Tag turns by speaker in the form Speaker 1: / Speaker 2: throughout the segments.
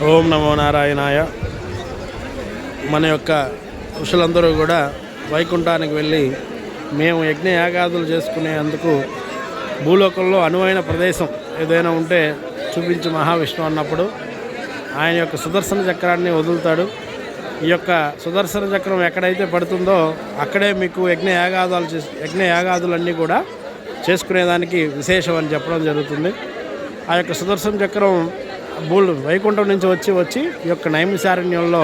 Speaker 1: ఓం నమో నారాయణాయ. మన యొక్క ఋషులందరూ కూడా వైకుంఠానికి వెళ్ళి మేము యజ్ఞయాగాదులు చేసుకునేందుకు భూలోకంలో అనువైన ప్రదేశం ఏదైనా ఉంటే చూపించి మహావిష్ణువు అన్నప్పుడు ఆయన యొక్క సుదర్శన చక్రాన్ని వదులుతాడు. ఈ యొక్క సుదర్శన చక్రం ఎక్కడైతే పడుతుందో అక్కడే మీకు యజ్ఞయాగాదులన్నీ కూడా చేసుకునేదానికి విశేషం అని చెప్పడం జరుగుతుంది. ఆ యొక్క సుదర్శన చక్రం వైకుంఠం నుంచి వచ్చి ఈ యొక్క నైమిషారణ్యంలో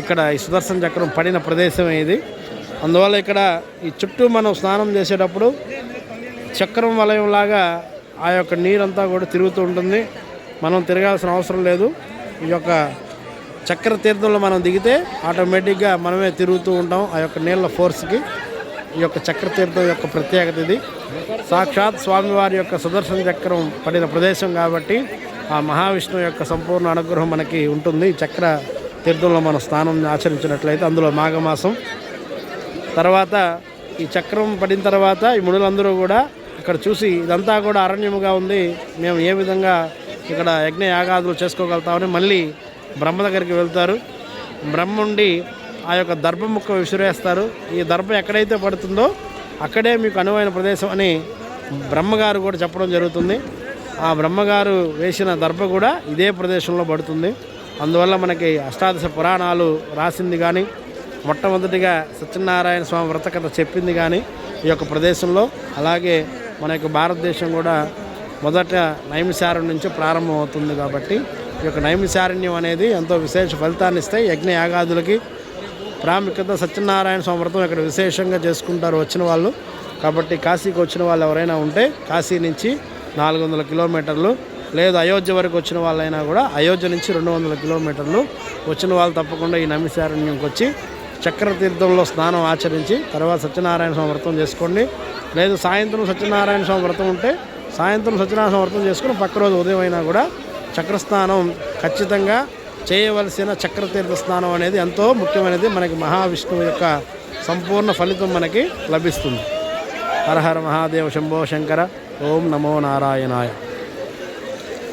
Speaker 1: ఇక్కడ ఈ సుదర్శన చక్రం పడిన ప్రదేశం ఇది. అందువల్ల ఇక్కడ ఈ చుట్టూ మనం స్నానం చేసేటప్పుడు చక్రం వలయంలాగా ఆ యొక్క నీరంతా కూడా తిరుగుతూ ఉంటుంది. మనం తిరగాల్సిన అవసరం లేదు. ఈ యొక్క చక్ర తీర్థంలో మనం దిగితే ఆటోమేటిక్గా మనమే తిరుగుతూ ఉంటాం ఆ యొక్క నీళ్ళ ఫోర్స్కి. ఈ యొక్క చక్ర తీర్థం యొక్క ప్రత్యేకత ఇది. సాక్షాత్ స్వామివారి యొక్క సుదర్శన చక్రం పడిన ప్రదేశం కాబట్టి ఆ మహావిష్ణువు యొక్క సంపూర్ణ అనుగ్రహం మనకి ఉంటుంది. చక్ర తీర్థంలో మనం స్నానం ఆచరించినట్లయితే అందులో మాఘమాసం తర్వాత ఈ చక్రం పడిన తర్వాత ఈ మునులందరూ కూడా ఇక్కడ చూసి ఇదంతా కూడా అరణ్యముగా ఉంది, మేము ఏ విధంగా ఇక్కడ యజ్ఞ యాగాదులు చేసుకోగలుగుతామని మళ్ళీ బ్రహ్మ దగ్గరికి వెళ్తారు. బ్రహ్మ ఉండి ఆ యొక్క దర్భ ముక్క విసిరేస్తారు. ఈ దర్భ ఎక్కడైతే పడుతుందో అక్కడే మీకు అనువైన ప్రదేశం అని బ్రహ్మగారు కూడా చెప్పడం జరుగుతుంది. ఆ బ్రహ్మగారు వేసిన దర్భ కూడా ఇదే ప్రదేశంలో పడుతుంది. అందువల్ల మనకి అష్టాదశ పురాణాలు రాసింది కానీ మొట్టమొదటిగా సత్యనారాయణ స్వామి వ్రతకథ చెప్పింది కానీ ఈ యొక్క ప్రదేశంలో. అలాగే మన యొక్క భారతదేశం కూడా మొదట నైమిషారణ్యం నుంచి ప్రారంభం అవుతుంది కాబట్టి ఈ యొక్క నైమిషారణ్యం అనేది ఎంతో విశేష ఫలితాన్ని ఇస్తాయి. యజ్ఞయాగాదులకి ప్రాముఖ్యత సత్యనారాయణ స్వామి వ్రతం ఇక్కడ విశేషంగా చేసుకుంటారు వచ్చిన వాళ్ళు. కాబట్టి కాశీకి వచ్చిన వాళ్ళు ఎవరైనా ఉంటే కాశీ నుంచి 400 కిలోమీటర్లు, లేదు అయోధ్య వరకు వచ్చిన వాళ్ళైనా కూడా అయోధ్య నుంచి 200 కిలోమీటర్లు వచ్చిన వాళ్ళు తప్పకుండా ఈ నైమిషారణ్యంకి వచ్చి చక్ర తీర్థంలో స్నానం ఆచరించి తర్వాత సత్యనారాయణ స్వామి వ్రతం చేసుకోండి. లేదు సాయంత్రం సత్యనారాయణ స్వామి వ్రతం ఉంటే సాయంత్రం సత్యనారాయణ స్వామి వ్రతం చేసుకుని పక్క రోజు ఉదయం అయినా కూడా చక్రస్నానం ఖచ్చితంగా చేయవలసిన చక్రతీర్థ స్నానం అనేది ఎంతో ముఖ్యమైనది. మనకి మహావిష్ణువు యొక్క సంపూర్ణ ఫలితం మనకి లభిస్తుంది. హర హర మహాదేవ శంభో శంకర. ఓం నమో నారాయణాయ.